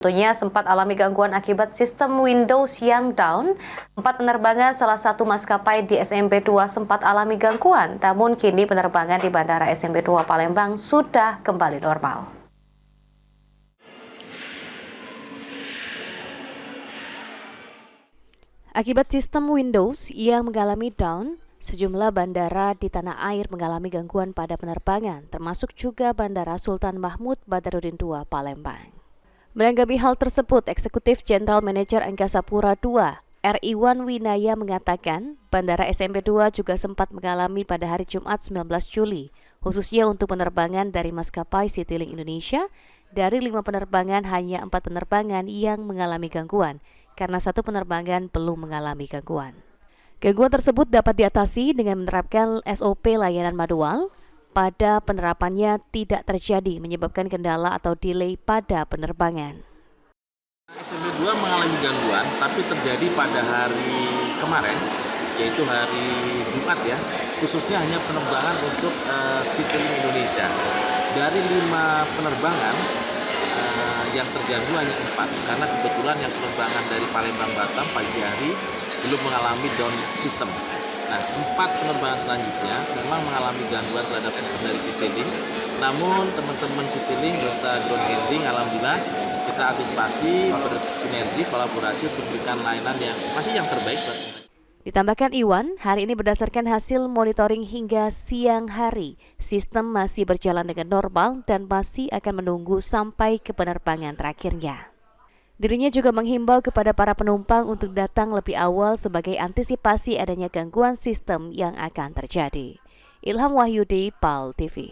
Tentunya sempat alami gangguan akibat sistem Windows yang down. 4 penerbangan salah satu maskapai di SMP 2 sempat alami gangguan, namun kini penerbangan di Bandara SMP 2 Palembang sudah kembali normal. Akibat sistem Windows yang mengalami down, sejumlah bandara di tanah air mengalami gangguan pada penerbangan, termasuk juga Bandara Sultan Mahmud Badarudin II Palembang. Menanggapi hal tersebut, Eksekutif Jenderal Manajer Angkasa Pura II, R. Iwan Winaya mengatakan, Bandara SMP 2 juga sempat mengalami pada hari Jumat 19 Juli, khususnya untuk penerbangan dari maskapai Citylink Indonesia. Dari 5 penerbangan, hanya 4 penerbangan yang mengalami gangguan, karena 1 penerbangan belum mengalami gangguan. Gangguan tersebut dapat diatasi dengan menerapkan SOP layanan manual. Pada penerapannya tidak terjadi menyebabkan kendala atau delay pada penerbangan. SMP 2 mengalami gangguan, tapi terjadi pada hari kemarin, yaitu hari Jumat ya, khususnya hanya penerbangan untuk Citylink Indonesia. Dari 5 penerbangan yang terganggu hanya 4, karena kebetulan yang penerbangan dari Palembang Batam pagi hari belum mengalami down system. Nah, 4 penerbangan selanjutnya memang mengalami gangguan terhadap sistem dari Citylink. Namun teman-teman Citylink beserta ground handling alhamdulillah kita antisipasi, bersinergi, kolaborasi untuk memberikan layanan yang masih yang terbaik. Ditambahkan Iwan, hari ini berdasarkan hasil monitoring hingga siang hari, sistem masih berjalan dengan normal dan masih akan menunggu sampai ke penerbangan terakhirnya. Dirinya juga menghimbau kepada para penumpang untuk datang lebih awal sebagai antisipasi adanya gangguan sistem yang akan terjadi. Ilham Wahyudi, PAL TV.